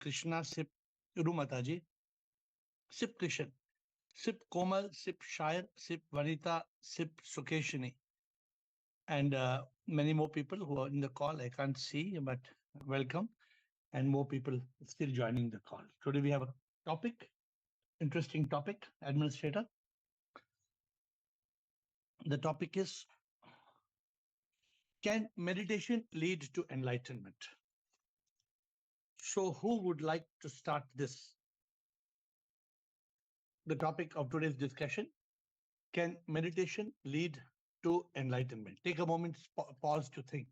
Krishna, Sip Urumataji, Sip Krishan, Sip Komal, Sip Shair, Sip Vanita, Sip Sukeshini, and many more people who are in the call. I can't see, but welcome. And more people still joining the call. Today we have a topic, interesting topic, Administrator. The topic is, can meditation lead to enlightenment? So who would like to start this? The topic of today's discussion, can meditation lead to enlightenment? Take a moment, pause to think.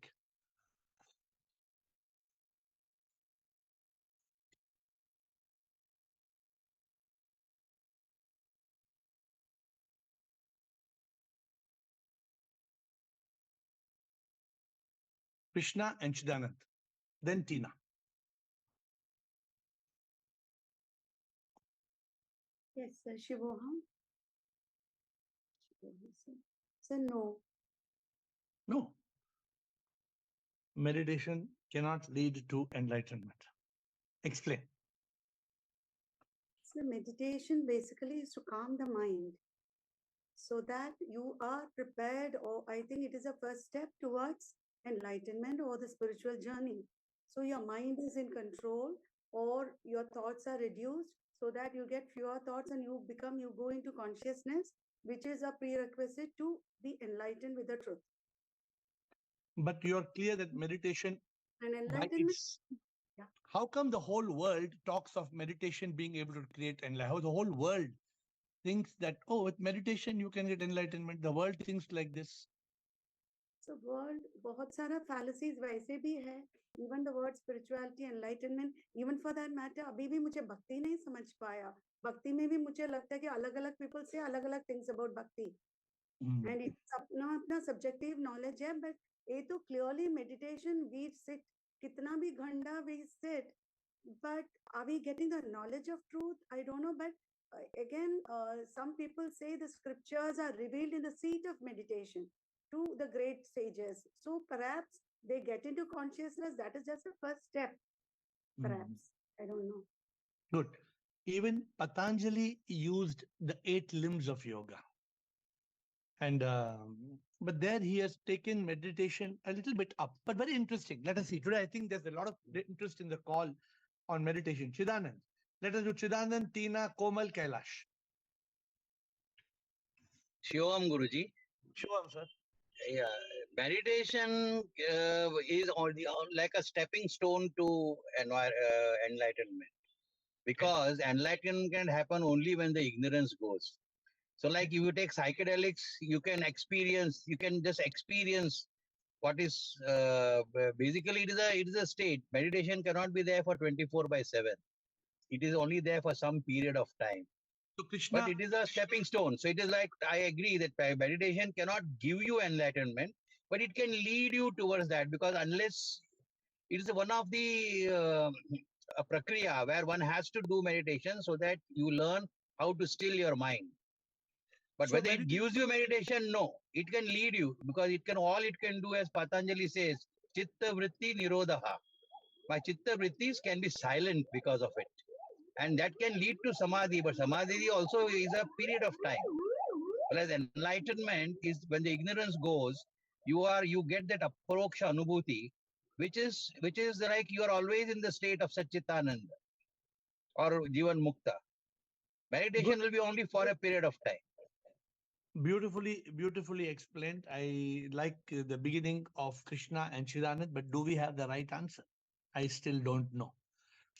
Krishna and Chidanand, then Tina. Yes, sir. Shivoham. Sir, no. No. Meditation cannot lead to enlightenment. Explain. So meditation basically is to calm the mind so that you are prepared, or I think it is a first step towards enlightenment or the spiritual journey. So your mind is in control, or your thoughts are reduced so that you get fewer thoughts and you go into consciousness, which is a prerequisite to be enlightened with the truth. But you're clear that meditation, And enlightenment, yeah. How come the whole world talks of meditation being able to create enlightenment? How the whole world thinks that, oh, with meditation you can get enlightenment. The world thinks like this. So world, बहुत सारा fallacies वैसे भी है. Even the word spirituality, enlightenment, even for that matter, अभी भी मुझे भक्ति नहीं समझ पाया. भक्ति में भी मुझे लगता है कि अलग-अलग people say अलग-अलग things about bhakti. And it's अपना subjective knowledge है, but ये तो clearly meditation we sit, कितना भी घंटा we sit, but are we getting the knowledge of truth? I don't know, but again, some people say the scriptures are revealed in the seat of meditation to the great sages. So perhaps they get into consciousness. That is just the first step. Perhaps. I don't know. Good. Even Patanjali used the 8 limbs of yoga. And but there he has taken meditation a little bit up, but very interesting. Let us see. Today, I think there's a lot of interest in the call on meditation. Chidanand. Let us do Chidanand, Tina, Komal, Kailash. Shivam Guruji. Shivam, sir. Yeah, meditation is like a stepping stone to enlightenment, because enlightenment can happen only when the ignorance goes. So like if you take psychedelics, you can just experience what is basically it is a state. Meditation cannot be there for 24/7. It is only there for some period of time. So Krishna, but it is a stepping stone. So it is like, I agree that meditation cannot give you enlightenment, but it can lead you towards that, because unless it is one of the a prakriya where one has to do meditation so that you learn how to still your mind. But so whether it gives you meditation, no, it can lead you, because it can do, as Patanjali says, chitta vritti nirodha. My chitta vrittis can be silent because of it. And that can lead to samadhi, but samadhi also is a period of time. Whereas enlightenment is when the ignorance goes, you get that aparoksha anubhuti, which is like you are always in the state of Satchitananda or Jivan Mukta. Meditation will be only for a period of time. Beautifully explained. I like the beginning of Krishna and Chidanand, but do we have the right answer? I still don't know.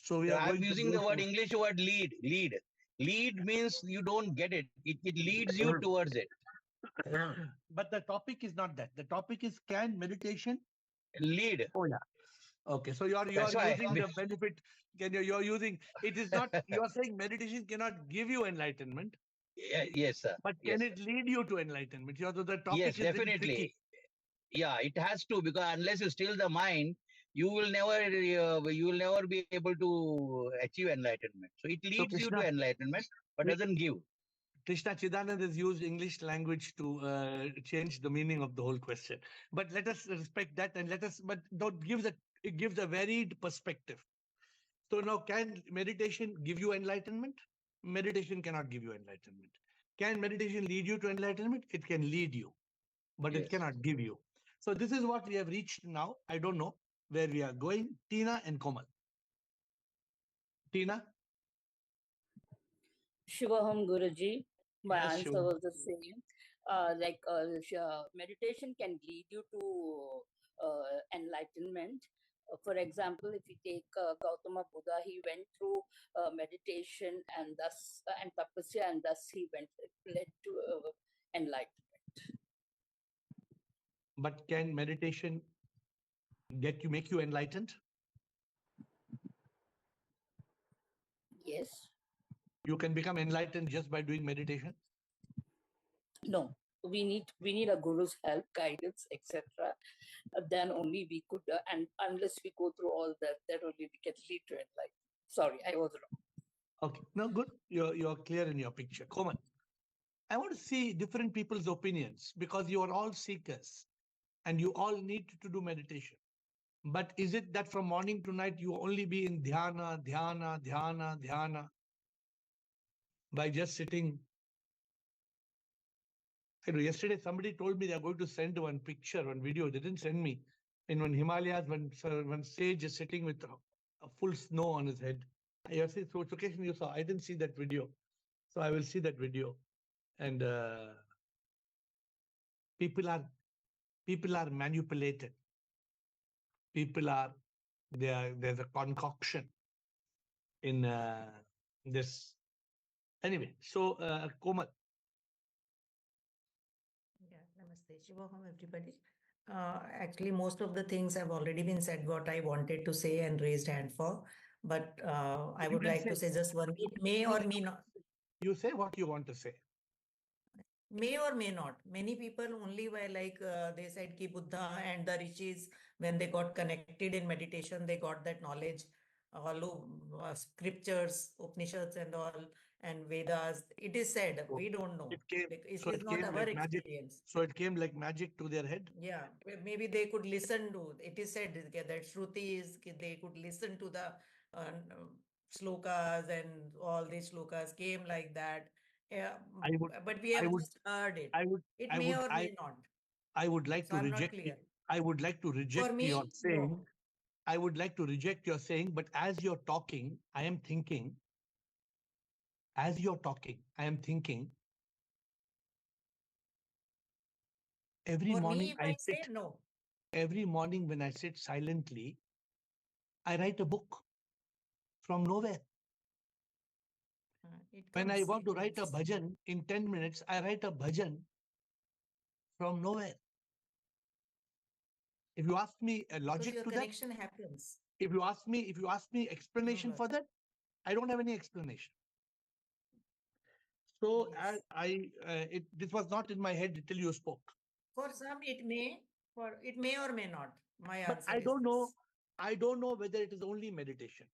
So we are I'm using the word English word lead. Lead means you don't get it. It leads you towards it. But the topic is not that. The topic is, can meditation lead? Oh yeah. Okay. So you are using the benefit. You're using it is not. You are saying meditation cannot give you enlightenment. Yes, sir. But can it lead you to enlightenment? The topic yes, is definitely. Yeah, it has to, because unless you still the mind, you will never be able to achieve enlightenment. So it leads you to enlightenment, but doesn't give. Krishna Chidanand has used English language to change the meaning of the whole question. But let us respect that, and but don't give it gives a varied perspective. So now, can meditation give you enlightenment? Meditation cannot give you enlightenment. Can meditation lead you to enlightenment? It can lead you, but it Yes. cannot give you. So this is what we have reached now. I don't know where we are going. Tina and Komal. Tina? Shivaham Guruji, my Yes, answer Shiva. was the same. Meditation can lead you to enlightenment. For example, if you take Gautama Buddha, he went through meditation and thus and tapasya, and thus he led to enlightenment. But can meditation make you enlightened? Yes. You can become enlightened just by doing meditation. No. We need a guru's help, guidance, etc. Then only we could, and unless we go through all that, then only we can lead to enlightenment. Sorry, I was wrong. Okay, no, good. You're clear in your picture. Komal, I want to see different people's opinions because you are all seekers and you all need to do meditation. But is it that from morning to night you only be in dhyana, dhyana, dhyana, dhyana by just sitting? I know yesterday somebody told me they're going to send one picture, one video. They didn't send me. In one Himalayas, when sage is sitting with a full snow on his head. I see, so it's occasion you saw. I didn't see that video. So I will see that video. And people are manipulated. There's a concoction in this. Anyway, so Komal. Yeah, namaste. Shivaham, everybody. Actually, most of the things have already been said, what I wanted to say and raised hand for. But I would like to say just one, it may or may not. You say what you want to say. May or may not. Many people only were like, they said ki Buddha and the rishis, when they got connected in meditation, they got that knowledge. All scriptures, Upanishads and all, and Vedas. It is said, we don't know. It is not our experience. So it came like magic to their head? Yeah, maybe they could listen to, it is said that Shruti is, they could listen to the slokas, and all these slokas came like that. Yeah, but we have just heard it. It may or may not. I would like So to I'm not reject. clear. I would like to reject For me, your saying. no. I would like to reject your saying, but as you're talking, I am thinking. As you're talking, I am thinking. Every For morning me, if I I sit. say no. Every morning when I sit silently, I write a book from nowhere. When I want to write a bhajan in 10 minutes, I write a bhajan from nowhere. If you ask me a logic to that, connection happens. if you ask me explanation for that, I don't have any explanation. So Yes. this was not in my head till you spoke. For some, it may or may not. My answer But I is don't know. this. I don't know whether it is only meditation.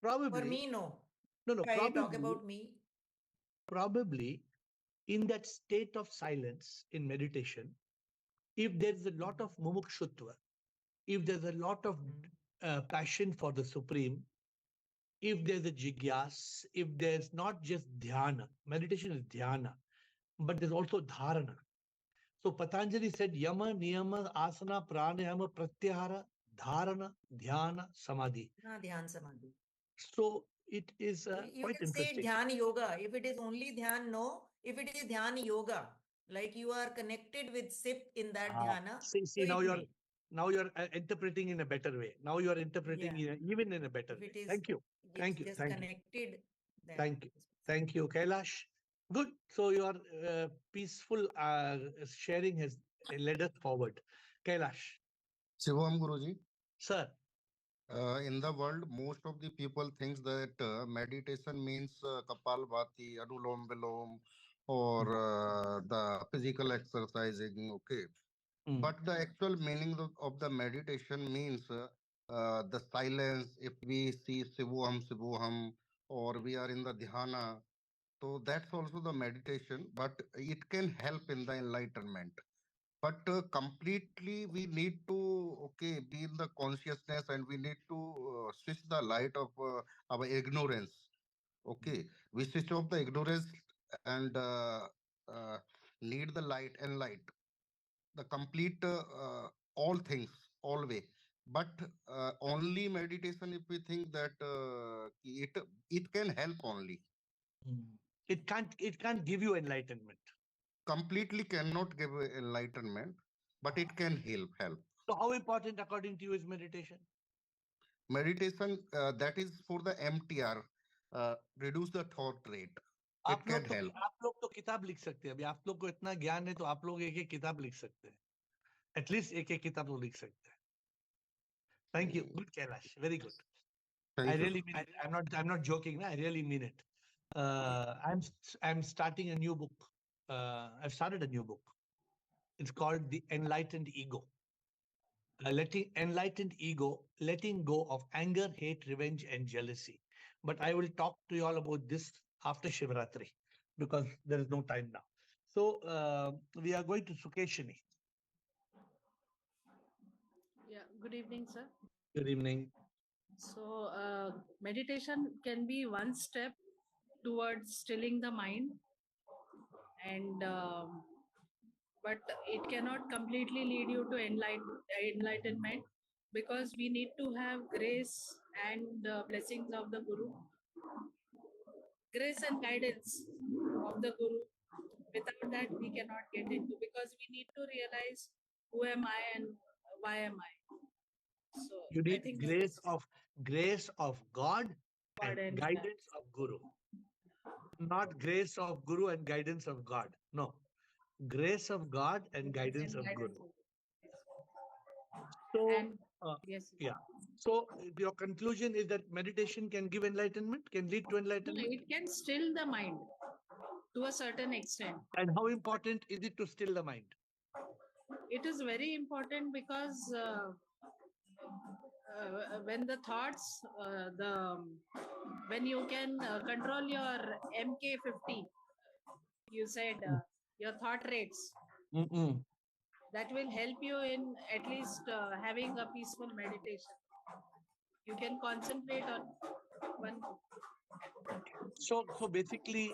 Probably. For me, no. No. If I talk about me. Probably in that state of silence in meditation, if there's a lot of mumukshutva, if there's a lot of passion for the Supreme, if there's a jigyas, if there's not just dhyana, meditation is dhyana, but there's also dharana. So Patanjali said yama, niyama, asana, pranayama, pratyahara, dharana, dhyana, samadhi. Dhyan samadhi. So it is You quite can interesting. say dhyan yoga. If it is only dhyan, no. If it is dhyan yoga, like you are connected with SIP in that dhyana. See now you're interpreting in a better way. Now you are interpreting even in a better way. Thank you. Thank you. Just Thank connected. you. Thank you. Thank you, Kailash. Good. So your peaceful sharing has led us forward. Kailash. Shivam Guruji. Sir. In the world, most of the people thinks that meditation means Kapalbhati, Anulom Vilom, or the physical exercising. Okay. But the actual meaning of the meditation means the silence. If we see Sivuham, or we are in the dhyana, so that's also the meditation, but it can help in the enlightenment. But completely we need to be in the consciousness, and we need to switch the light of our ignorance. We switch off the ignorance and uh, need the light and light, the complete all things always. But only meditation, if we think that it can help only. It can't give you enlightenment. Completely cannot give enlightenment, but it can help. So how important according to you is meditation? Meditation, that is for the MTR, reduce the thought rate. It can help. आप लोग तो किताब लिख सकते हैं. अभी आप लोग को इतना ज्ञान है तो आप लोग एक एक किताब लिख सकते हैं. At least एक एक किताब लोग लिख सकते हैं. Thank you. Good, Kailash. Very good. Thank I you. really mean it. I'm not joking. I really mean it. I'm starting a new book. I've started a new book. It's called The Enlightened Ego. Enlightened ego, letting go of anger, hate, revenge, and jealousy. But I will talk to you all about this after Shivratri because there is no time now. So we are going to Sukeshini. Yeah, good evening, sir. Good evening. So, meditation can be one step towards stilling the mind, and but it cannot completely lead you to enlightenment, because we need to have grace and blessings of the Guru, grace and guidance of the Guru. Without that, we cannot get into, because we need to realize who am I and why am I. So You I need think grace of God and and guidance of Guru. Not grace of Guru and guidance of God. No. Grace of God and guidance of Guru. So, And yes. yeah. So your conclusion is that meditation can give enlightenment, can lead to No, enlightenment? it can still the mind to a certain extent. And how important is it to still the mind? It is very important because when the thoughts, when you can control your MK50, you said your thought rates, that will help you in at least having a peaceful meditation. You can concentrate on one. So basically,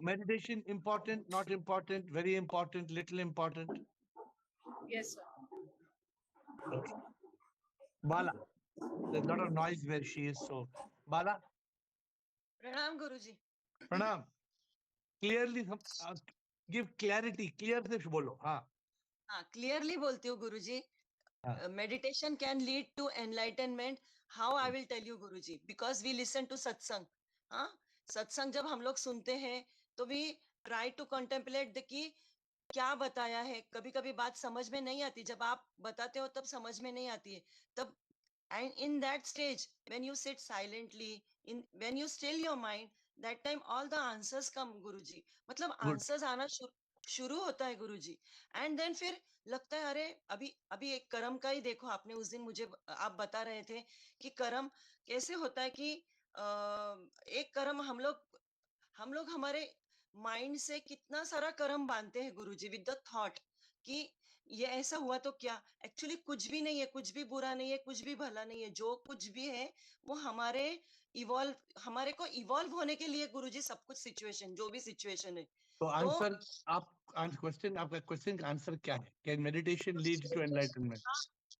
meditation important, not important, very important, little important. Yes, sir. Okay. Bala, there's a lot of noise where she is. So, Bala. Pranam Guruji. Pranam. Clearly, give clarity. Clear se bolo. हाँ. Clearly बोलती हूँ गुरुजी. Meditation can lead to enlightenment. How I will tell you Guruji, because we listen to satsang. सत्संग जब हम लोग सुनते हैं तो we try to contemplate कि क्या बताया है. कभी कभी बात समझ में नहीं आती, जब आप बताते हो तब समझ में नहीं आती है. तब and in that stage, when you sit silently, when you still your mind, that time all the answers come गुरुजी. मतलब answers आना शुरू होता है गुरुजी. And then फिर लगता है अरे अभी एक कर्म का ही देखो. आपने उस दिन मुझे आप बता रहे थे कि कर्म कैसे होता है कि एक कर्म हम लोग हमारे माइंड से कितना सारा कर्म बांधते हैं गुरुजी विद द थॉट कि ये ऐसा हुआ तो क्या. एक्चुअली कुछ भी नहीं है, कुछ भी बुरा नहीं है, कुछ भी भला नहीं है. जो कुछ भी है वो हमारे को इवॉल्व होने के लिए गुरुजी सब कुछ सिचुएशन, जो भी सिचुएशन है. तो आंसर आपका क्वेश्चन का आंसर क्या है? Can meditation lead to enlightenment?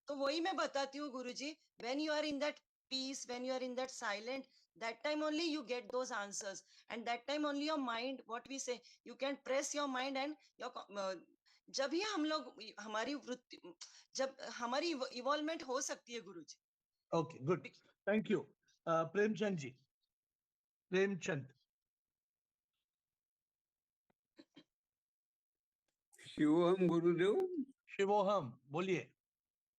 तो वही मैं बताती हूँ गुरुजी. When you are in that peace, when you are in that silent, that time only you get those answers, and that time only your mind, what we say, you can press your mind and your जब ही हम लोग हमारी वृत्ति, जब हमारी involvement हो सकती है गुरुजी. Okay, good. Thank you. Premchand ji. Premchand. शिवोहम गुरुदेव. शिवोहम, बोलिए.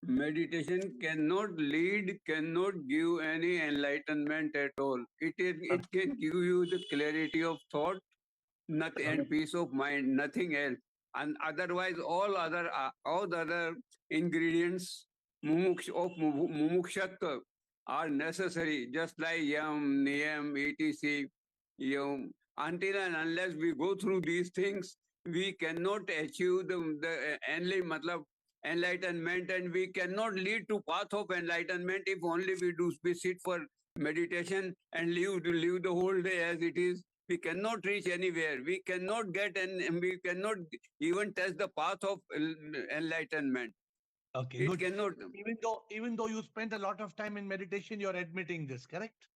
Meditation cannot lead, cannot give any enlightenment at all. It can give you the clarity of thought, nothing, and peace of mind, nothing else. And otherwise, all other ingredients of mumukshatva are necessary, just like yam, niyam, etc. Until and unless we go through these things, we cannot achieve the enlightenment, and we cannot lead to path of enlightenment if only we sit for meditation and live the whole day as it is. We cannot reach anywhere. We cannot get, and we cannot even touch the path of enlightenment. Okay, it good. cannot. Even though you spent a lot of time in meditation, you're admitting this, correct?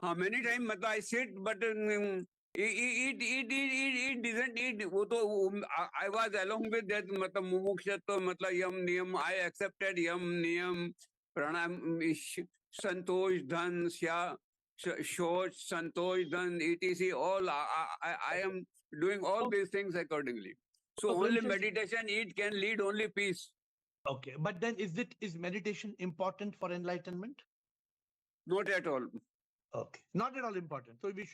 Many times I sit, but it doesn't. I was along with that. Mukshatva, yam niyam. I accepted yam niyam, pranam, santosh, dhan, shoch, santosh, dhan, etc. All I am doing all these things accordingly. So only meditation, it can lead only peace. Okay, but then is meditation important for enlightenment? Not at all. Okay, not at all important. So you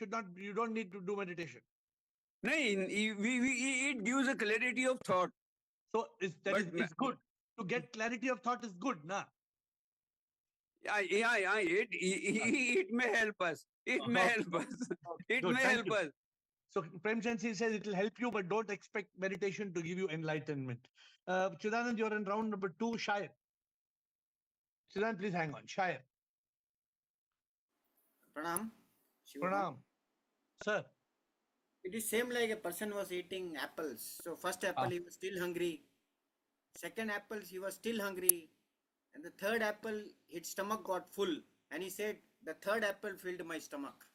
don't need to do meditation. No, it gives a clarity of thought. So it's good. To get clarity of thought is good, nah? It may help us. It may help us. It may help us. So Prem Chand says it will help you, but don't expect meditation to give you enlightenment. Chidanand, you're in round number 2, Shire. Chidanand, please hang on. Shire. Pranam. Pranam. Sir. It is same like a person was eating apples. So first apple he was still hungry. Second apple he was still hungry. And the third apple his stomach got full. And he said, the third apple filled my stomach.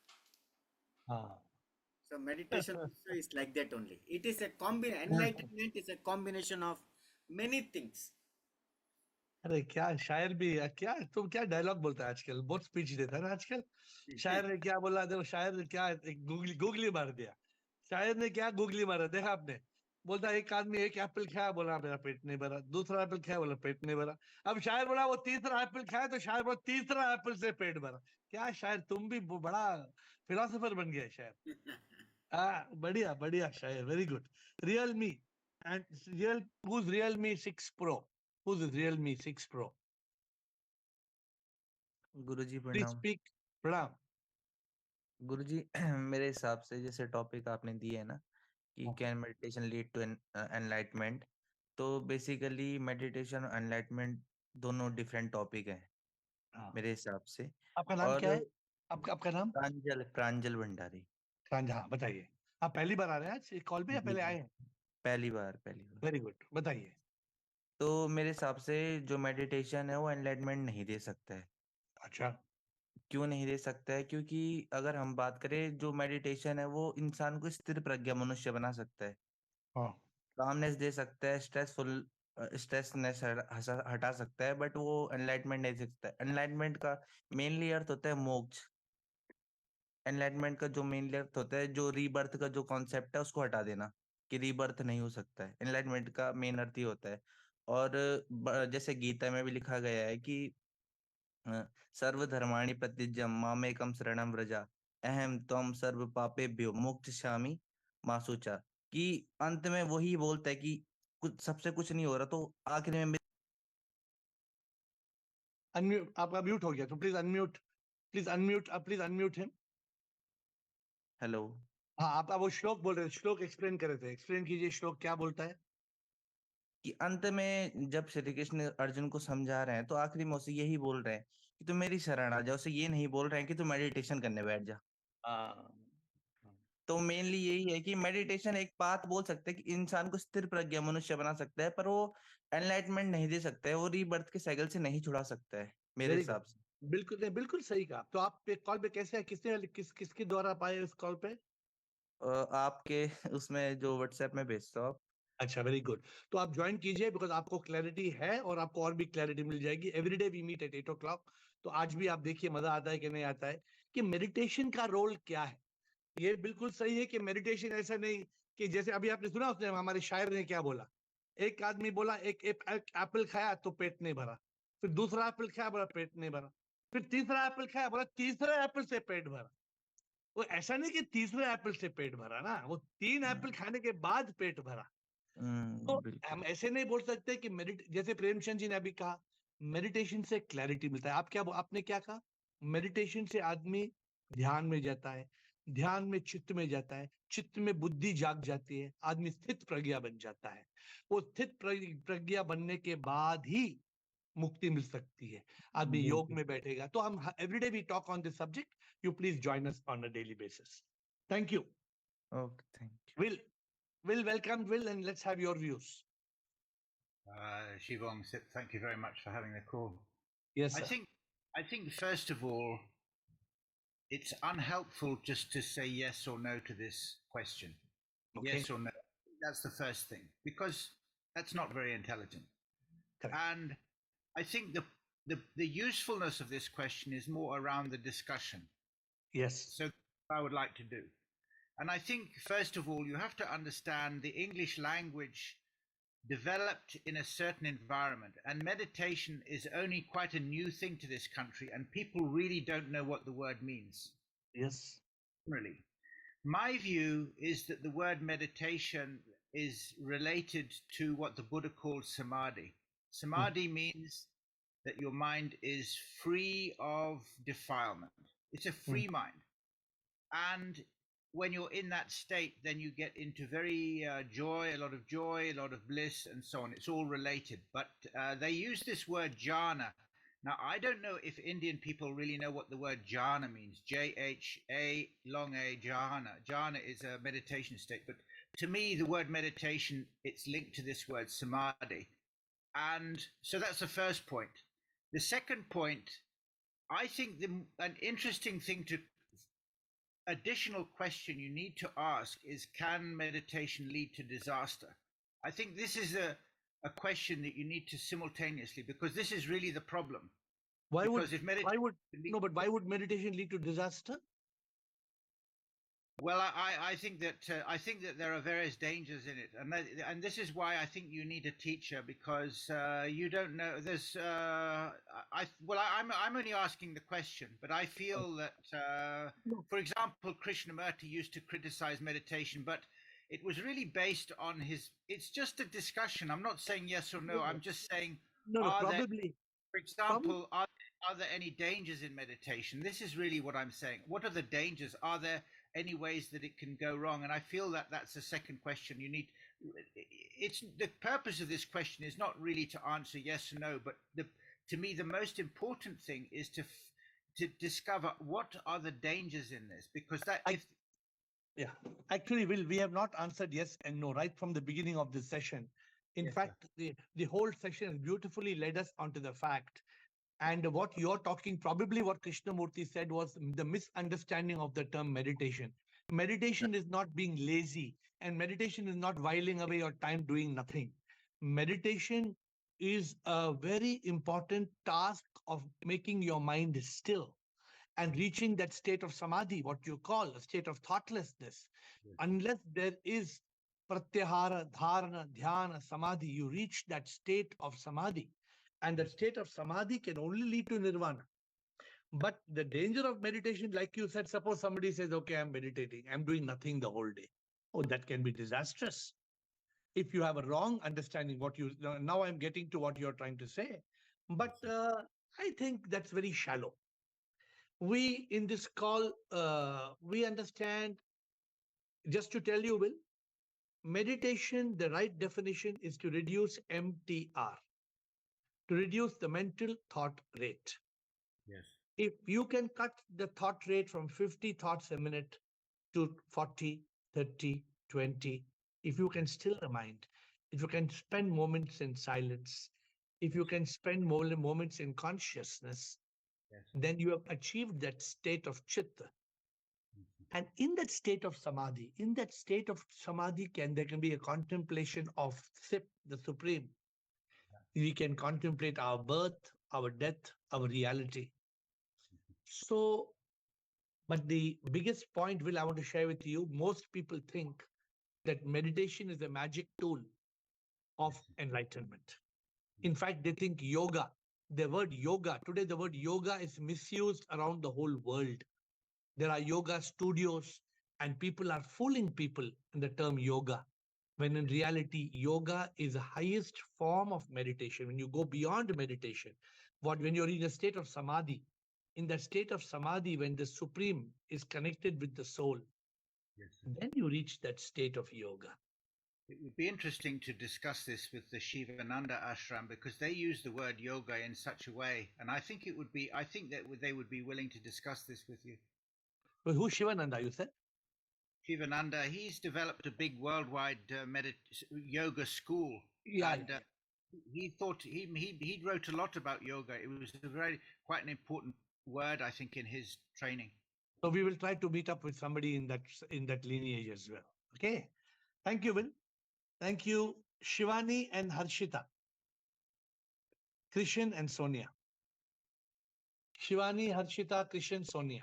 So meditation also is like that only. It is a combination. Enlightenment is a combination of many things. अरे क्या शायर भी क्या तुम क्या dialogue बोलता है आजकल, बहुत स्पीच देता है ना आजकल. शायर ने क्या बोला, देखो शायर ने क्या गूगली मार दिया. शायर ने क्या गूगली मारा देखा आपने. बोलता एक आदमी एक एप्पल खाया, बोला मेरा पेट नहीं भरा. दूसरा एप्पल खाया, बोला पेट नहीं भरा. अब शायर बोला वो तीसरा एप्पल खाया तो शायर बोला तीसरा एप्पल से पेट भरा. क्या शायर, तुम भी बड़ा फिलोसोफर बन गया शायर. बढ़िया बढ़िया शायर, very good. Real me and real me 6 Pro. Who's the Realme 6 Pro? Guruji Please प्रणाम. speak. प्रणाम. गुरुजी मेरे हिसाब से जैसे टॉपिक आपने दिए है ना कि can meditation lead to enlightenment, तो बेसिकली मेडिटेशन और एनलाइटमेंट दोनों डिफरेंट टॉपिक हैं मेरे हिसाब से. आपका नाम क्या है? आपका नाम? प्रांजल भंडारी. हाँ, बताइए. आप पहली बार आ रहे हैं आज कॉल पे या पहले आए हैं? पहली बार. वेरी गुड, बताइए. तो मेरे हिसाब से जो मेडिटेशन है वो एनलाइटमेंट नहीं दे सकता है. अच्छा. क्यों नहीं दे सकता है? क्योंकि अगर हम बात करें, जो मेडिटेशन है वो इंसान को स्थिर प्रज्ञा मनुष्य बना सकता है. कामनेस दे सकता है, स्ट्रेसनेस हटा सकता है, बट वो एनलाइटमेंट नहीं दे सकता है. एनलाइटमेंट का मेनली अर्थ होता है मोक्ष. एनलाइटमेंट का जो मेनली अर्थ होता है, जो रीबर्थ का जो कॉन्सेप्ट है उसको हटा देना, कि रीबर्थ नहीं हो सकता है. एनलाइटमेंट का मेन अर्थ ही होता है. और जैसे गीता में भी लिखा गया है कि सर्वधर्माणि परित्यज्य मामेकं शरणं व्रज अहम त्वं सर्व पापेभ्यो मोक्षयिष्यामि मा शुचा. कि अंत में वही बोलता है कि सबसे कुछ नहीं हो रहा, तो आखिर में अनम्यूट. आपका म्यूट हो गया, तो please unmute. Please unmute him. Hello. हाँ, आप वो श्लोक बोल रहे थे, श्लोक एक्सप्लेन कर रहे थे. एक्सप्लेन कीजिए, श्लोक क्या बोलता है? कि अंत में जब श्री कृष्ण अर्जुन को समझा रहे हैं, तो आखिरी में उसे यही बोल रहे हैं कि तू मेरी शरण आ जा. उसे ये नहीं बोल रहे हैं कि तू मेडिटेशन करने बैठ जा. तो मेनली यही है कि मेडिटेशन एक बात बोल सकते हैं कि इंसान को स्थिर प्रज्ञा मनुष्य बना सकता है, पर वो एनलाइटमेंट नहीं दे सकता है, वो रीबर्थ के साइकिल से नहीं छुड़ा सकता है मेरे हिसाब से. बिल्कुल सही कहा. तो आप कॉल पे कैसे, किसके द्वारा पाए उस कॉल पे? आपके उसमें जो व्हाट्सएप में भेजता हूँ आप. अच्छा, वेरी गुड. तो आप ज्वाइन कीजिए, बिकॉज आपको क्लैरिटी है और आपको और भी क्लैरिटी मिल जाएगी. Everyday we meet at 8 o'clock. तो आज भी आप देखिए मजा आता है कि नहीं आता है, कि मेडिटेशन का रोल क्या है. ये बिल्कुल सही है कि मेडिटेशन ऐसा नहीं कि जैसे अभी आपने सुना, उसने हमारे शायर ने क्या बोला. एक आदमी बोला एक एप्पल खाया तो पेट नहीं भरा. फिर दूसरा एप्पल खाया, बोला पेट नहीं भरा. फिर तीसरा एप्पल खाया, बोला तीसरा एप्पल से पेट भरा. वो ऐसा नहीं कि तीसरे एप्पल से पेट भरा ना, वो 3 एप्पल खाने के बाद पेट भरा. तो हम ऐसे नहीं बोल सकते कि जैसे प्रेमचंद जी ने अभी कहा, मेडिटेशन से क्लैरिटी मिलता है. आपने क्या कहा? मेडिटेशन से आदमी ध्यान में जाता है, ध्यान में चित्त में जाता है, चित्त में बुद्धि जाग जाती है, आदमी स्थित प्रज्ञा बन जाता है। वो स्थित प्रज्ञा बनने के बाद ही मुक्ति मिल सकती है। आदमी योग में बैठेगा। तो हम everyday we talk on this subject. You please join us on a daily basis. Thank you. Okay, thank you. Will, welcome, Will, and let's have your views. Shivong, thank you very much for having the call. Yes, sir. I think first of all, it's unhelpful just to say yes or no to this question. Okay. Yes or no. That's the first thing, because that's not very intelligent. Correct. And I think the usefulness of this question is more around the discussion. Yes. So I would like to do. And I think, first of all, you have to understand the English language developed in a certain environment, and meditation is only quite a new thing to this country, and people really don't know what the word means. Yes. Really. My view is that the word meditation is related to what the Buddha called samadhi. Samadhi means that your mind is free of defilement. It's a free mind. And when you're in that state, then you get into very joy, a lot of bliss, and so on. It's all related. But they use this word jhana. Now, I don't know if Indian people really know what the word jhana means. J-H-A, long A, jhana. Jhana is a meditation state. But to me, the word meditation, it's linked to this word samadhi. And so that's the first point. The second point, I think an interesting thing to additional question you need to ask is, can meditation lead to disaster? I think this is a question that you need to simultaneously, because this is really the problem. Why would meditation lead to disaster? Well, I think that there are various dangers in it, and this is why I think you need a teacher, because you don't know. There's I'm only asking the question, but I feel that, for example, Krishnamurti used to criticize meditation, but it was really based on his. It's just a discussion. I'm not saying yes or no. I'm just saying. Probably. For example, are there any dangers in meditation? This is really what I'm saying. What are the dangers? Are there any ways that it can go wrong? And I feel that that's the second question you need. It's the purpose of this question is not really to answer yes or no, but to me the most important thing is to discover what are the dangers in this, because actually, Will, we have not answered yes and no right from the beginning of this session. In fact, the whole session has beautifully led us onto the fact. And what you're talking, probably what Krishnamurti said, was the misunderstanding of the term meditation. Meditation is not being lazy, and meditation is not whiling away your time doing nothing. Meditation is a very important task of making your mind still and reaching that state of samadhi, what you call a state of thoughtlessness. Unless there is pratyahara, dharana, dhyana, samadhi, you reach that state of samadhi. And that state of samadhi can only lead to nirvana. But the danger of meditation, like you said, suppose somebody says, okay, I'm meditating, I'm doing nothing the whole day. Oh, that can be disastrous. If you have a wrong understanding now I'm getting to what you're trying to say. But I think that's very shallow. We in this call, we understand, just to tell you, Will, meditation, the right definition is to reduce MTR, to reduce the mental thought rate. Yes. If you can cut the thought rate from 50 thoughts a minute to 40, 30, 20, if you can still the mind, if you can spend moments in silence, if you can spend moments in consciousness, then you have achieved that state of chitta. And in that state of samadhi, there can be a contemplation of Sip, the Supreme. We can contemplate our birth, our death, our reality. So, but the biggest point, Will, I want to share with you, most people think that meditation is a magic tool of enlightenment. In fact, they think yoga, the word yoga, today the word yoga is misused around the whole world. There are yoga studios and people are fooling people in the term yoga, when in reality, yoga is the highest form of meditation. When you go beyond meditation, when you're in a state of samadhi, in that state of samadhi, when the Supreme is connected with the soul, Yes, sir. then you reach that state of yoga. It would be interesting to discuss this with the Shivananda ashram, because they use the word yoga in such a way, and I think that they would be willing to discuss this with you. Well, who's Shivananda, you said? Shivananda, he's developed a big worldwide yoga school. Yeah. And he thought he wrote a lot about yoga. It was quite an important word, I think, in his training. So we will try to meet up with somebody in that lineage as well. Okay. Thank you, Will. Thank you, Shivani and Harshita, Krishan and Sonia. Shivani, Harshita, Krishan, Sonia.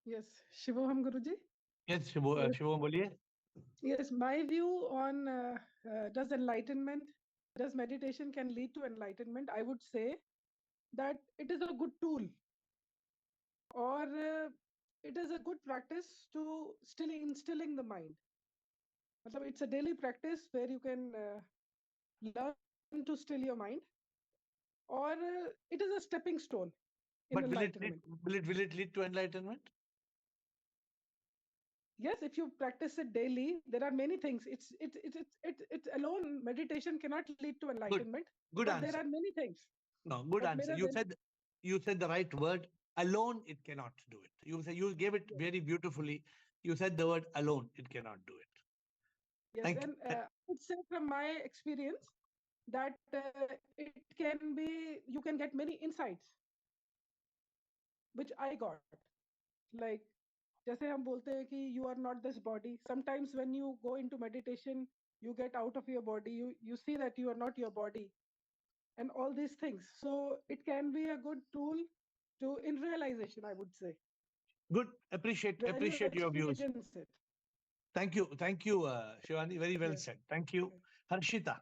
Yes, Shivoham Guruji. Yes, Shivoham, boliye. Yes, my view on does meditation can lead to enlightenment, I would say that it is a good tool, or it is a good practice to instilling the mind. It's a daily practice where you can learn to still your mind, or it is a stepping stone in But enlightenment. will it lead to enlightenment? Yes, if you practice it daily, there are many things. It's alone. Meditation cannot lead to enlightenment. Good but answer. There are many things. No, good But answer. You said the right word. Alone, it cannot do it. You gave it very beautifully. You said the word alone, it cannot do it. Yes, Thank and you. I would say from my experience that it can be, you can get many insights, which I got. Like, जैसे हम बोलते हैं कि you are not this body. Sometimes when you go into meditation, you get out of your body. You see that you are not your body, and all these things. So it can be a good tool in realization, I would say. Good. Appreciate your views. It. Thank you, Shivani. Very well said. Thank you, Harshita.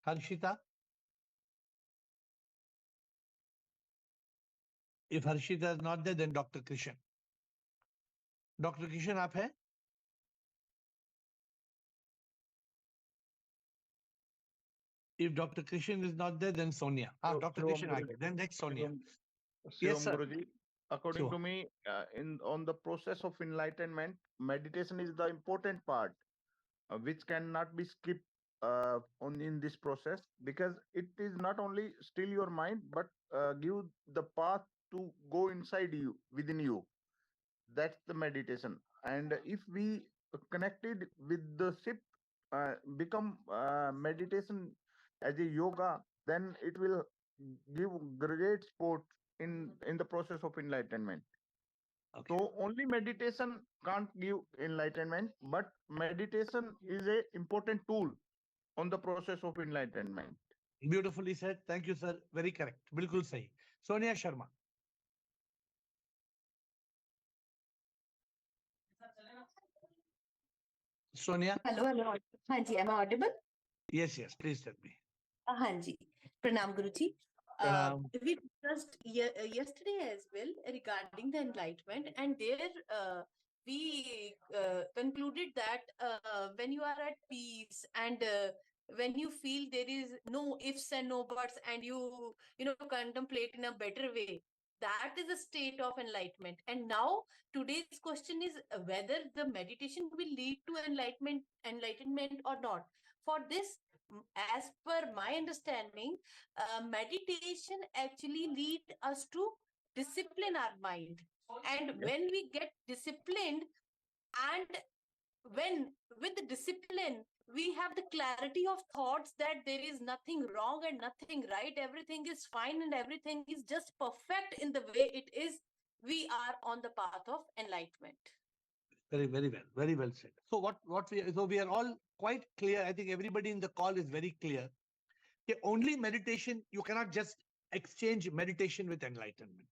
Harshita. If Harshita is not there, then Dr. Krishan. Dr. Krishan, आप हैं? If Dr. Krishan is not there, then Sonia. Dr. Krishan, then next Sonia. Yes, sir. Guruji, according to me, on the process of enlightenment, meditation is the important part, which cannot be skipped in this process, because it is not only still your mind, but give the path to go inside you, within you. That's the meditation. And if we connected with the SIP, become meditation as a yoga, then it will give great support in the process of enlightenment. Okay. So only meditation can't give enlightenment, but meditation is a important tool on the process of enlightenment. Beautifully said. Thank you, sir. Very correct. Bilkul sahi. Sonia Sharma. Sonia. Hello. Hanji, am I audible? Yes, please tell me. Hanji. Pranam Guruji. We discussed yesterday as well regarding the enlightenment, and there we concluded that when you are at peace and when you feel there is no ifs and no buts, and you contemplate in a better way, that is a state of enlightenment. And now today's question is whether the meditation will lead to enlightenment or not. For this, as per my understanding, meditation actually lead us to discipline our mind. And when we get disciplined, and when with the discipline, we have the clarity of thoughts that there is nothing wrong and nothing right. Everything is fine and everything is just perfect in the way it is. We are on the path of enlightenment. Very well said. So we are all quite clear. I think everybody in the call is very clear. Okay, only meditation, you cannot just exchange meditation with enlightenment.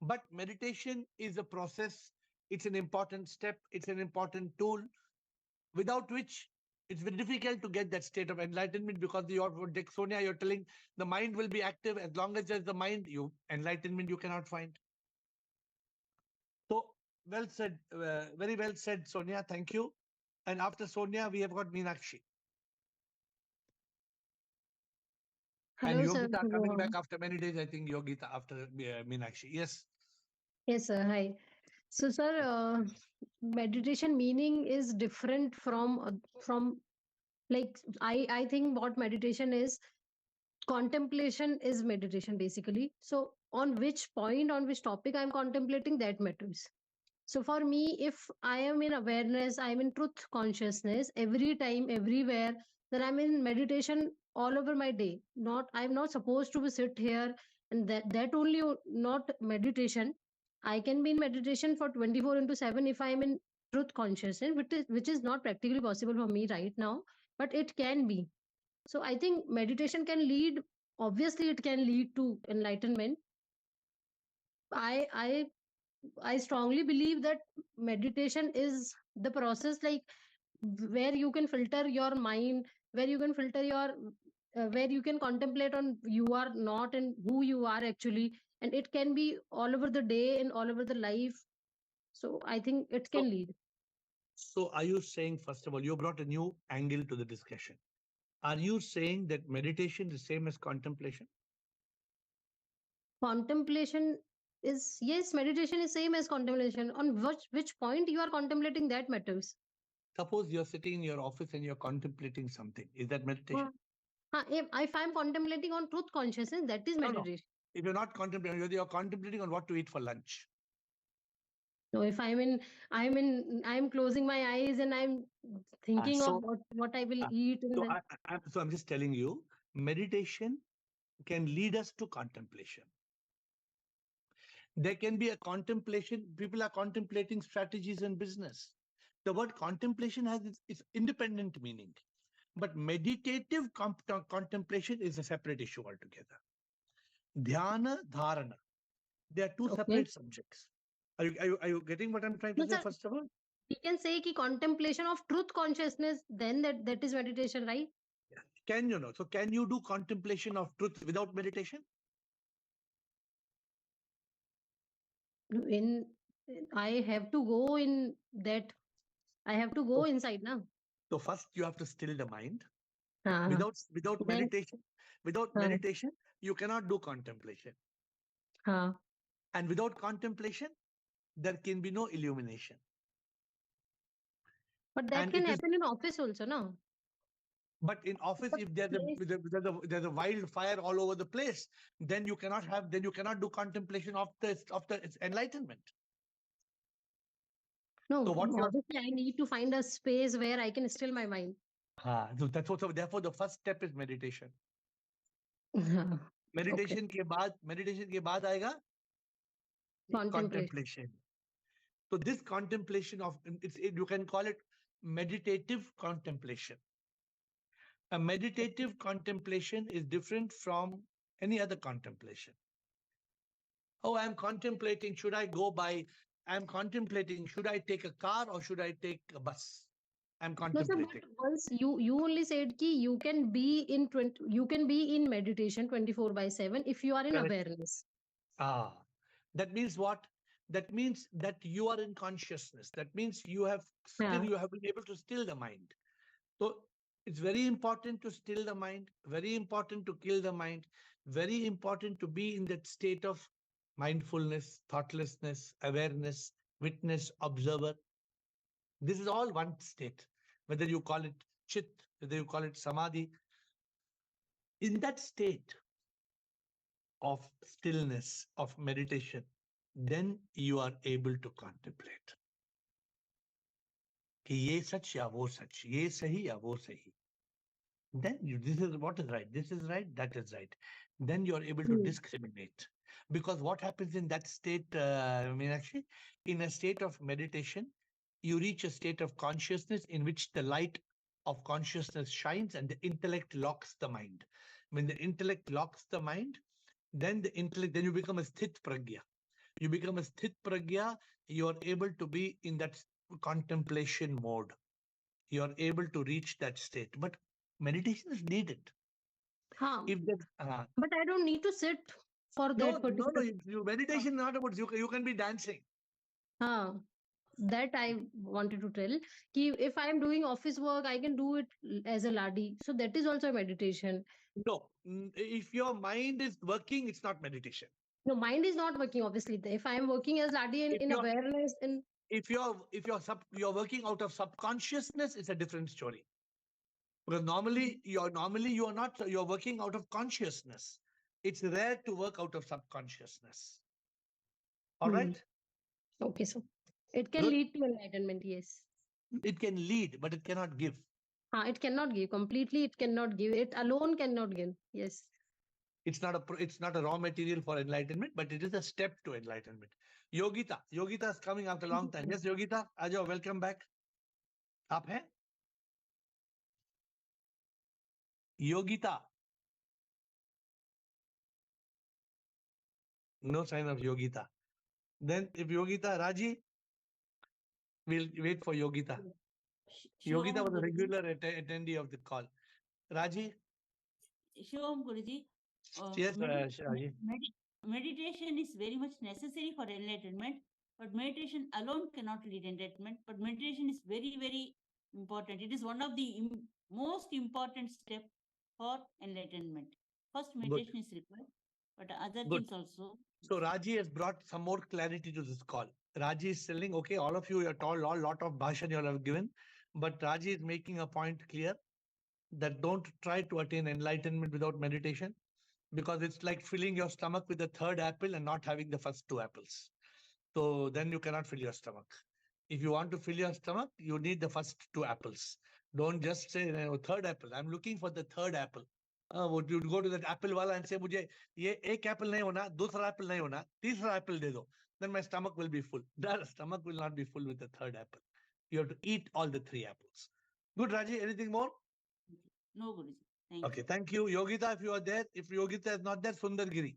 But meditation is a process. It's an important step. It's an important tool, without which it's very difficult to get that state of enlightenment, because Sonia, you're telling the mind will be active. As long as there's the mind, enlightenment you cannot find. So well said, very well said, Sonia. Thank you. And after Sonia, we have got Meenakshi. And Hello, sir. Yogita Go coming on. back after many days, I think Yogita after Meenakshi. Yes. Yes, sir. Hi. So, sir, meditation meaning is different from like I think what meditation is, contemplation is meditation basically. So, on which point, on which topic I'm contemplating, that matters. So for me, if I am in awareness, I'm in truth consciousness every time, everywhere, then I'm in meditation all over my day. I'm not supposed to be sit here and that only not meditation. I can be in meditation for 24 into 7 if I'm in truth consciousness, which is not practically possible for me right now, but it can be. So I think meditation can lead, obviously it can lead to enlightenment. I strongly believe that meditation is the process like where you can filter your mind, where you can filter your, where you can contemplate on you are not and who you are actually, and it can be all over the day and all over the life. So I think it can lead. So are you saying, first of all, you brought a new angle to the discussion. Are you saying that meditation is the same as contemplation? Contemplation is, yes, meditation is same as contemplation. On which point you are contemplating, that matters. Suppose you're sitting in your office and you're contemplating something. Is that meditation? If I'm contemplating on truth consciousness, that is No. meditation. If you're not contemplating, you're contemplating on what to eat for lunch. So if I'm closing my eyes and I'm thinking of what I will eat. And So I'm just telling you, meditation can lead us to contemplation. There can be a contemplation. People are contemplating strategies in business. The word contemplation has its independent meaning, but meditative contemplation is a separate issue altogether. Dhyana, dharana, they are two separate subjects. Are you getting what I'm trying to say? First of all, we can say ki contemplation of truth consciousness, then that is meditation, right? Can you know? So can you do contemplation of truth without meditation? I have to go in that. I have to go inside now. So first you have to still the mind. Then, Without meditation, you cannot do contemplation. And without contemplation, there can be no illumination. But that can happen in office also, no? But in office, if there's a wildfire all over the place, then you cannot do contemplation of the enlightenment. No, so obviously I need to find a space where I can still my mind. So that's what. So therefore, the first step is meditation. Meditation के बाद आएगा contemplation. So this contemplation of you can call it meditative contemplation. A meditative contemplation is different from any other contemplation. Oh, I'm contemplating, should I go by? I'm contemplating, should I take a car or should I take a bus? I'm contemplating. No, sir, but once you only said ki you can be in meditation 24/7 if you are in awareness. That means what? That means that you are in consciousness. That means you have been able to still the mind. So it's very important to still the mind, very important to kill the mind, very important to be in that state of mindfulness, thoughtlessness, awareness, witness, observer. This is all one state, whether you call it chit, whether you call it samadhi. In that state of stillness, of meditation, then you are able to contemplate. कि ये सच या वो सच, ये सही या वो सही. Then this is what is right, this is right, that is right. Then you are able to discriminate. Because what happens in that state, Meenakshi, in a state of meditation, you reach a state of consciousness in which the light of consciousness shines and the intellect locks the mind. When the intellect locks the mind, then you become a sthit pragya. You become a sthit pragya, you are able to be in that contemplation mode. You are able to reach that state. But meditation is needed. But I don't need to sit for that particular. No. Meditation is not about you can be dancing. that I wanted to tell. If I am doing office work, I can do it as a ladi. So that is also a meditation. No, if your mind is working, it's not meditation. No, mind is not working, obviously. If I am working as ladi in awareness, if you're working out of subconsciousness, it's a different story. Because normally you're working out of consciousness. It's rare to work out of subconsciousness. All right. Okay, so it can lead to enlightenment. Yes. It can lead, but it cannot give. It cannot give completely. It cannot give. It alone cannot give. Yes. It's not a raw material for enlightenment, but it is a step to enlightenment. Yogita is coming after a long time. Yes, Yogita, Ajo, welcome back. आप हैं? Yogita. No sign of Yogita. Then if Yogita, Raji, we'll wait for Yogita. Yogita was a regular attendee of the call. Raji? Shivam Guruji. Yes, Raji. Meditation is very much necessary for enlightenment, but meditation alone cannot lead enlightenment. But meditation is very, very important. It is one of the most important steps for enlightenment. First, meditation is required, but other things also. So Raji has brought some more clarity to this call. Raji is telling, okay, all of you are told a lot of bhashan you all have given, but Raji is making a point clear that don't try to attain enlightenment without meditation, because it's like filling your stomach with the third apple and not having the first two apples. So then you cannot fill your stomach. If you want to fill your stomach, you need the first two apples. Don't just say third apple. I'm looking for the third apple. Would you go to that apple wala and say, मुझे ये एक apple नहीं होना, दूसरा apple नहीं होना, तीसरा apple दे दो. Then my stomach will be full. The stomach will not be full with the third apple. You have to eat all the three apples. Good, Raji. Anything more? No, Guruji. Thank Okay, thank you. Yogita, if you are there. If Yogita is not there, Sundargiri.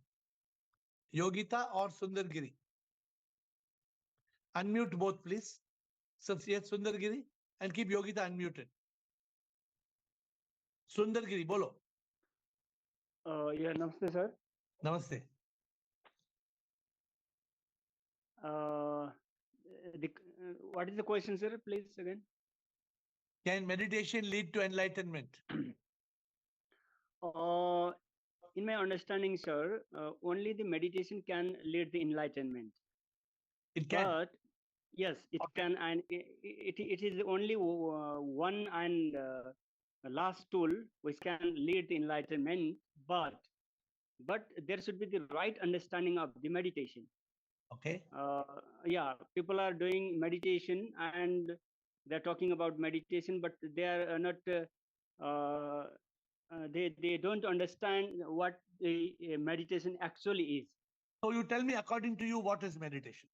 Yogita or Sundargiri. Unmute both, please. So, yes, Sundargiri. And keep Yogita unmuted. Sundargiri, bolo. Yeah, namaste, sir. Namaste. What is the question, sir? Please again. Can meditation lead to enlightenment? In my understanding, sir, only the meditation can lead the enlightenment. It can. But yes, it can, and it is only one and last tool which can lead the enlightenment. But there should be the right understanding of the meditation. Okay. Yeah, people are doing meditation and they're talking about meditation, but they are not. They don't understand what the meditation actually is. So you tell me, according to you, what is meditation?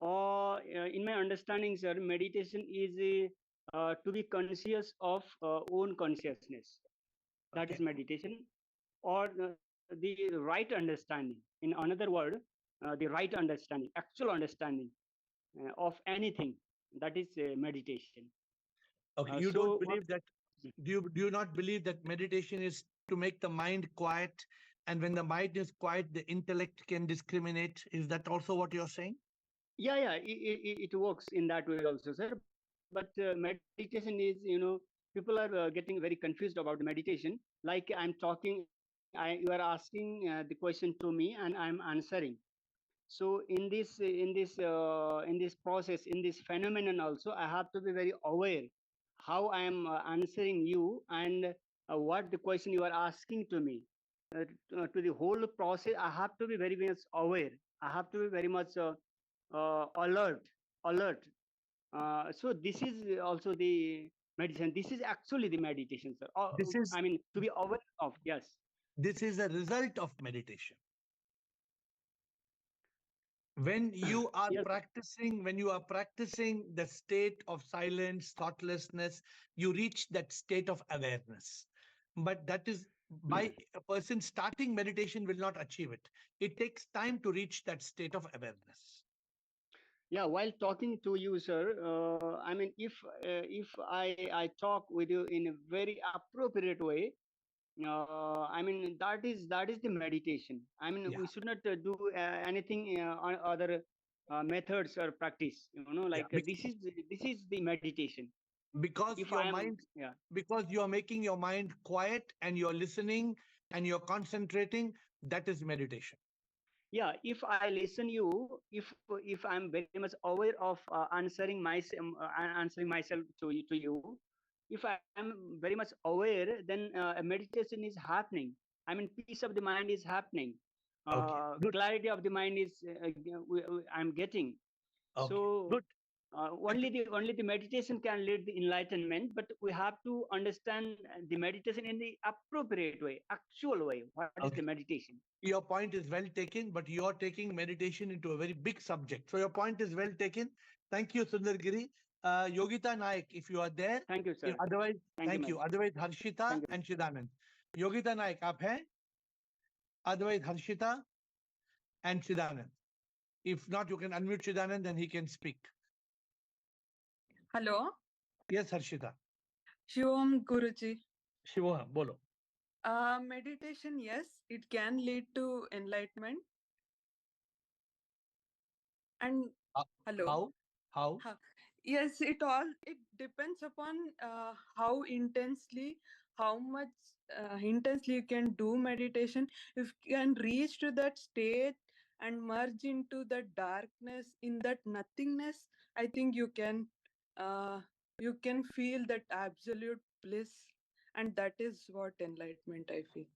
In my understanding, sir, meditation is to be conscious of own consciousness. That is meditation, or the right understanding. In another word, the right understanding, actual understanding of anything. That is meditation. Okay, you don't believe that. Do you not believe that meditation is to make the mind quiet, and when the mind is quiet, the intellect can discriminate? Is that also what you're saying? Yeah, it works in that way also, sir. But meditation is, people are getting very confused about meditation. Like I'm talking, you are asking the question to me, and I'm answering. So in this process, in this phenomenon also, I have to be very aware how I am answering you and what the question you are asking to me. To the whole process, I have to be very much aware. I have to be very much alert. So this is also the meditation. This is actually the meditation, sir. I mean, to be aware of. Yes. This is a result of meditation. When you are practicing, the state of silence, thoughtlessness, you reach that state of awareness. But that is by a person starting meditation will not achieve it. It takes time to reach that state of awareness. Yeah, while talking to you, sir, I mean, if I talk with you in a very appropriate way, I mean that is the meditation. I mean, we should not do anything other methods or practice. Like this is the meditation. Because If your I am, mind, yeah, because you are making your mind quiet and you're listening and you're concentrating, that is meditation. yeah. If I listen you, if I'm very much aware of answering myself to you, if I am very much aware, then a meditation is happening. I mean, peace of the mind is happening. Okay, good. Clarity of the mind is I'm getting. Okay, So good. only the meditation can lead the enlightenment, but we have to understand the meditation in the appropriate way, actual way. What is the meditation? Your point is well taken, but you're taking meditation into a very big subject. So your point is well taken. Thank you, Sundar Giri. Yogita Naik, if you are there. Thank you, sir. Otherwise, thank you. Master. Otherwise, Harshita Thank you. and Shidanand. Yogita Naik, aap hai? Otherwise, Harshita and Shidanand. If not, you can unmute Shidanand, then he can speak. Hello. Yes, Harshita. Shivam Guruji. Shiva, bolo. Meditation, yes, it can lead to enlightenment. And hello. How? Yes, it depends upon how intensely, how much intensely you can do meditation. If you can reach to that state and merge into that darkness, in that nothingness, I think you can feel that absolute bliss, and that is what enlightenment I feel.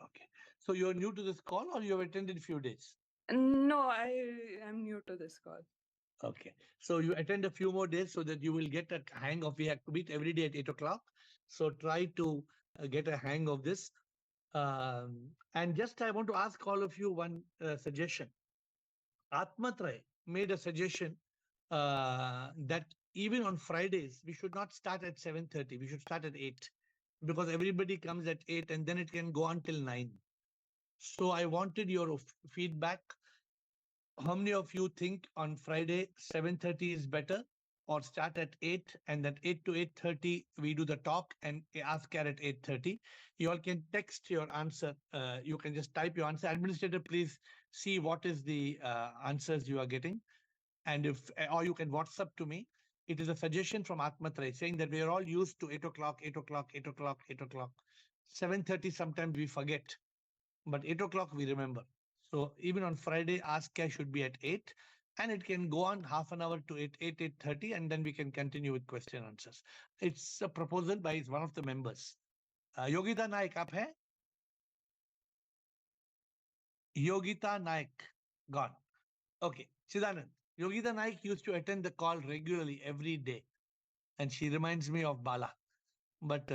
Okay. So you're new to this call or you have attended a few days? No, I am new to this call. Okay. So you attend a few more days so that you will get a hang of, we have to meet every day at 8 o'clock. So try to get a hang of this. And just I want to ask all of you one suggestion. Atmatray made a suggestion that even on Fridays, we should not start at 7:30. We should start at 8 because everybody comes at 8 and then it can go on till 9. So I wanted your feedback. How many of you think on Friday 7:30 is better, or start at 8 and then 8 to 8:30 we do the talk and ask her at 8:30? You all can text your answer. You can just type your answer. Administrator, please see what is the answers you are getting, and if or you can WhatsApp to me. It is a suggestion from Atmatray saying that we are all used to 8 o'clock, 8 o'clock, 8 o'clock, 8 o'clock. 7:30 sometimes we forget, but 8 o'clock we remember. So even on Friday, Ask Care should be at 8, and it can go on half an hour to 8:30, and then we can continue with question answers. It's a proposal by one of the members. Yogita Naik, aap hai? Yogita Naik, gone. Okay, Chidanand. Yogita Naik used to attend the call regularly every day, and she reminds me of Bala. But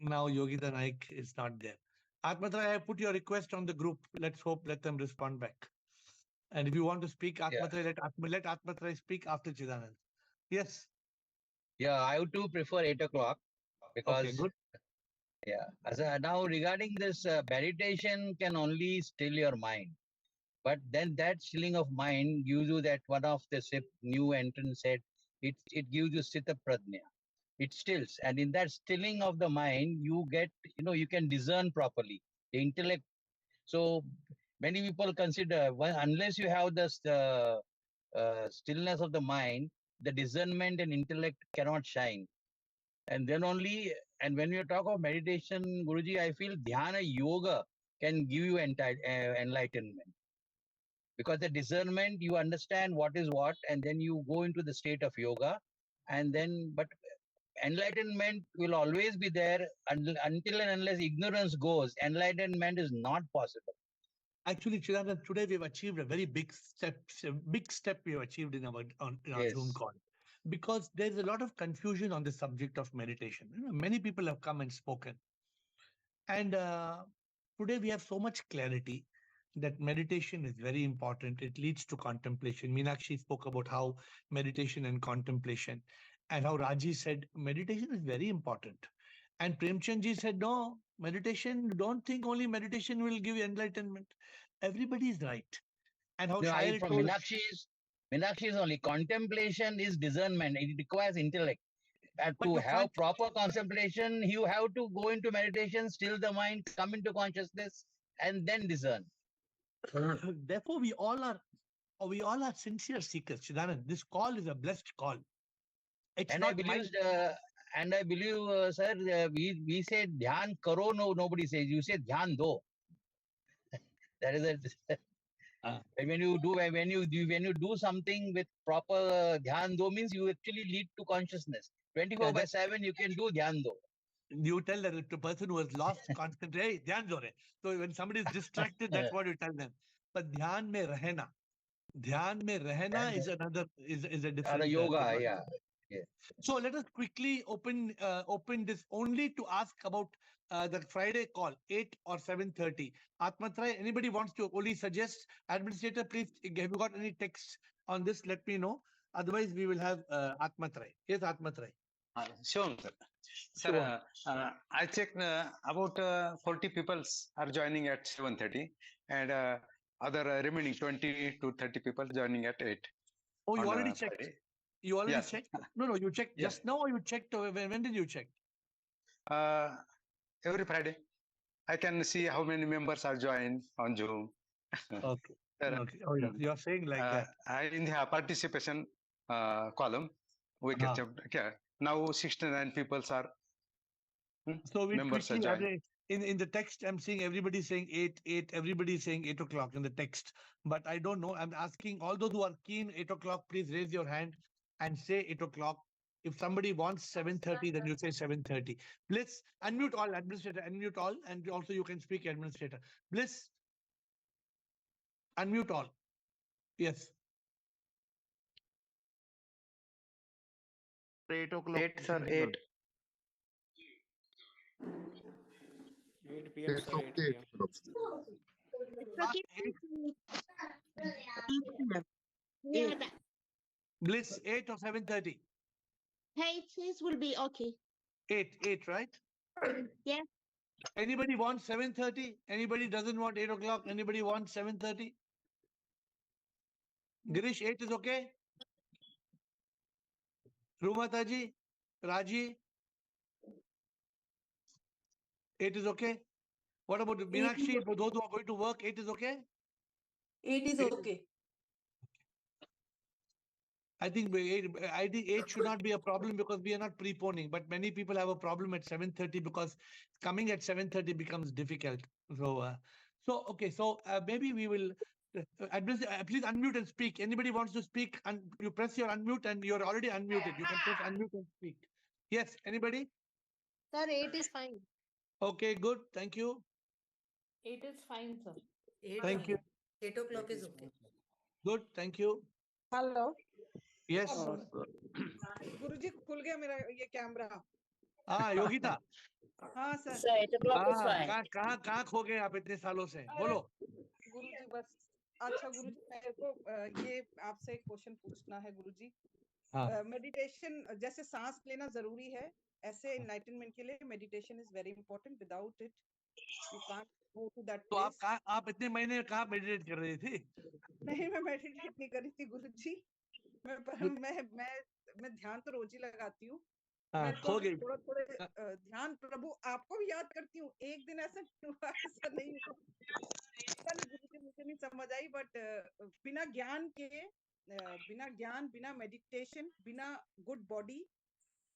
now Yogita Naik is not there. Atmatray, I put your request on the group. Let's hope, let them respond back. And if you want to speak, Atmatray, let Atmatray speak after Chidanand. Yes. Yeah, I would too prefer 8 o'clock because. Okay, good. Yeah. Now regarding this, meditation can only still your mind. But then that stilling of mind gives you that one of the new entrant said, it gives you Sthita Prajna. It stills. And in that stilling of the mind, you get, you can discern properly. The intellect. So many people consider, well, unless you have this stillness of the mind, the discernment and intellect cannot shine. And then only, and when you talk of meditation, Guruji, I feel dhyana yoga can give you enlightenment. Because the discernment, you understand what is what, and then you go into the state of yoga, and then, but enlightenment will always be there until and unless ignorance goes. Enlightenment is not possible. Actually, Chidanand, today we've achieved a very big step. We have achieved in our Zoom call, because there's a lot of confusion on the subject of meditation. Many people have come and spoken, and today we have so much clarity that meditation is very important. It leads to contemplation. Meenakshi spoke about how meditation and contemplation, and how Raji said meditation is very important. And Premchandji said, no, meditation, don't think only meditation will give you enlightenment. Everybody is right. And how Shayar From told... Meenakshi's only contemplation is discernment. It requires intellect. To have proper contemplation, you have to go into meditation, still the mind, come into consciousness, and then discern. Therefore, we all are sincere seekers. Chidanand, this call is a blessed call. It's and not I believe, sir, we say dhyan karo, nobody says. You say dhyan do. That is it. When you do something with proper dhyan do, means you actually lead to consciousness. 24/7 you can do dhyan do. You tell the person who has lost concentration, dhyan do rahe. So when somebody is distracted, that's what you tell them. But dhyan mein rehna is another is a different yoga, yeah. So let us quickly open this only to ask about the Friday call, 8 or 7:30. Atmatray, anybody wants to only suggest? Administrator, please, have you got any text on this? Let me know. Otherwise, we will have Atmatray. Yes, Atmatray. Sure, sir. Sir, I checked about 40 people are joining at 7:30 and other remaining 20 to 30 people joining at 8. Oh, you already checked? Friday. You already Yes. checked? No, you checked just now, or you checked when did you check? Every Friday. I can see how many members are joined on Zoom. Okay. Okay. Oh, yeah. You're saying like that. In the participation column, we can check. Okay. Now 69 people are So we members are quickly joined. in the text, I'm seeing everybody saying 8, everybody is saying 8 o'clock in the text. But I don't know. I'm asking all those who are keen 8 o'clock, please raise your hand and say 8 o'clock. If somebody wants 7:30, then you say 7:30. Bliss, unmute all, administrator, unmute all, and also you can speak, administrator. Bliss, unmute all. Yes. 8 o'clock. 8, sir, 8. 8 p.m. It's sir, 8 okay. p.m. Bliss, 8 or 7:30? 8 will be okay. 8, right? Yeah. Anybody wants 7:30? Anybody doesn't want 8 o'clock? Anybody wants 7:30? Girish, 8 is okay? Rumataji, Raji, 8 is okay? What about Meenakshi? For those who are going to work, 8 is okay? 8 is okay. I think 8 should not be a problem because we are not preponing. But many people have a problem at 7:30 because coming at 7:30 becomes difficult. So okay. So maybe we will. Please unmute and speak. Anybody wants to speak? And you press your unmute, and you're already unmuted. You can press unmute and speak. Yes. Anybody? Sir, 8 is fine. Okay. Good. Thank you. 8 is fine, sir. Thank you. 8 o'clock is okay. Good. Thank you. Hello. Yes. गुरुजी खुल गया मेरा ये camera. Yogita. हाँ sir. So 8 o'clock is fine. कहाँ खो गए आप इतने सालों से? बोलो. गुरुजी बस अच्छा गुरुजी मेरे को ये आपसे एक क्वेश्चन पूछना है गुरुजी. मेडिटेशन जैसे सांस लेना जरूरी है ऐसे एनलाइटनमेंट के लिए meditation is very important. Without it you can't go to that place. तो आप इतने महीने कहाँ मेडिटेट कर रही थी? नहीं मैं मेडिटेट नहीं कर रही थी गुरुजी. मैं ध्यान तो रोज ही लगाती हूँ. मैं तो थोड़े ध्यान प्रभु आपको भी याद करती हूँ. एक दिन ऐसा हुआ ऐसा नहीं हुआ. मुझे नहीं समझ आई. बट बिना ज्ञान बिना मेडिटेशन बिना गुड बॉडी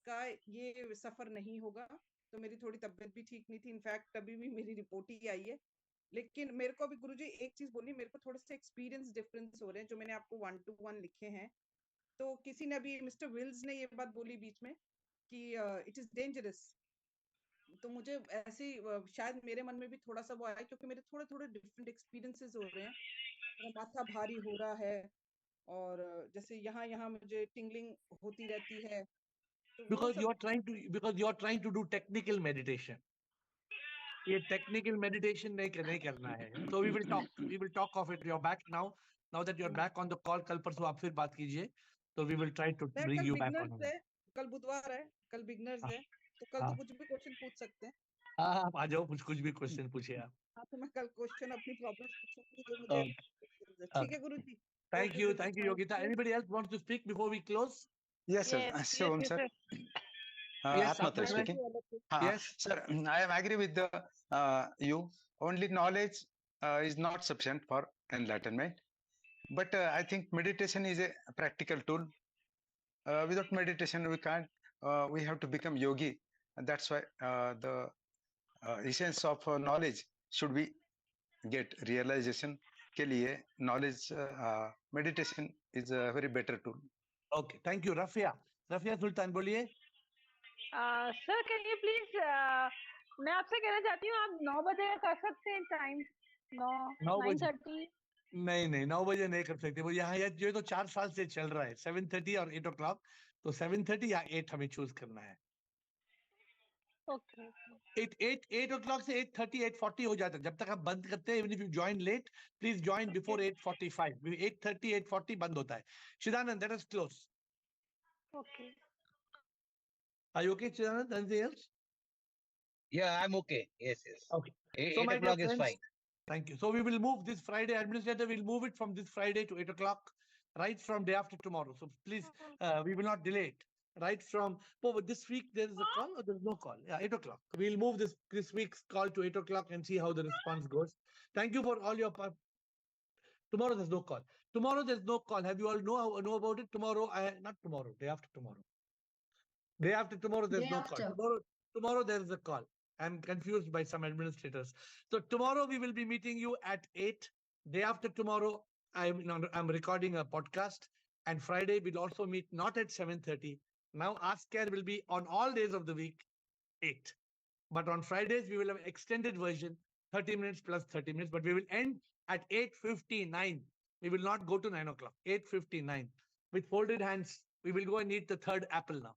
का ये सफर नहीं होगा. तो मेरी थोड़ी तबीयत भी ठीक नहीं थी. इनफैक्ट अभी भी मेरी रिपोर्ट ही आई है. लेकिन मेरे को अभी गुरुजी एक चीज बोली. मेरे को थोड़े से एक्सपीरियंस डिफरेंस हो रहे हैं जो मैंने आपको 1-to-1 लिखे हैं. तो किसी ने अभी मिस्टर विल्स ने ये बात बोली बीच में कि इट इज डेंजरस. तो मुझे ऐसे शायद मेरे मन में भी थोड़ा सा वो आया क्योंकि मेरे थोड़े डिफरेंट एक्सपीरियंसेस हो रहे हैं. मेरा माथा भारी हो रहा है और जैसे यहाँ मुझे टिंगलिंग होती रहती है. Because you are trying to do technical meditation. ये technical meditation नहीं करना है. So we will talk of it. You're back now. Now that you're back on the call, कल परसों आप फिर बात कीजिए. So we will try to bring you back on. कल बुधवार है. कल बिगनर्स है. तो कल तो कुछ भी क्वेश्चन पूछ सकते हैं. हाँ आप आ जाओ. कुछ भी क्वेश्चन पूछिए आप. हाँ तो मैं कल क्वेश्चन अपनी प्रॉब्लम्स पूछूंगी जो मुझे. ठीक है गुरुजी. Thank you, Yogita. Anybody else wants to speak before we close? Yes, sir. Yes, sir. Yes, Atmatra speaking. Yes, sir. I am agree with you. Only knowledge is not sufficient for enlightenment. But I think meditation is a practical tool. Without meditation, we can't. We have to become yogi, and that's why the essence of knowledge should be get realization. के लिए knowledge meditation is a very better tool. Okay, thank you, Rafia. Rafia Sultan, बोलिए. Sir can you please मैं आपसे कहना चाहती हूँ आप 9 बजे कर सकते हैं टाइम 9 बजे 9:30 नहीं 9 बजे नहीं कर सकते वो यहाँ ये तो 4 साल से चल रहा है 7:30 और 8 o'clock तो 7:30 या 8 हमें चूज करना है ओके 8 o'clock से 8:30 8:40 हो जाता है जब तक आप बंद करते हैं even if you join late please join before 8:45 8:30 8:40 बंद होता है Shidanand let us close okay are you okay Shidanand anything else Yeah, I'm okay. Yes. Okay. 8 So my dear o'clock is friends, fine. thank you. So we will move this Friday, administrator will move it from this Friday to 8 o'clock, right from day after tomorrow. So please, we will not delay it. Right from, but this week there is a call or there is no call? Yeah, 8 o'clock. We'll move this week's call to 8 o'clock and see how the response goes. Thank you for all your part. Tomorrow there's no call. Tomorrow there's no call. Have you all know about it? Tomorrow, not tomorrow, day after tomorrow. Day after tomorrow, there's no call. Tomorrow there is a call. I'm confused by some administrators. So tomorrow we will be meeting you at 8. Day after tomorrow, I'm recording a podcast. And Friday we'll also meet not at 7:30. Now Ask Care will be on all days of the week, 8. But on Fridays, we will have extended version, 30 minutes plus 30 minutes. But we will end at 8:59. We will not go to 9 o'clock. 8:59. With folded hands, we will go and eat the third apple now.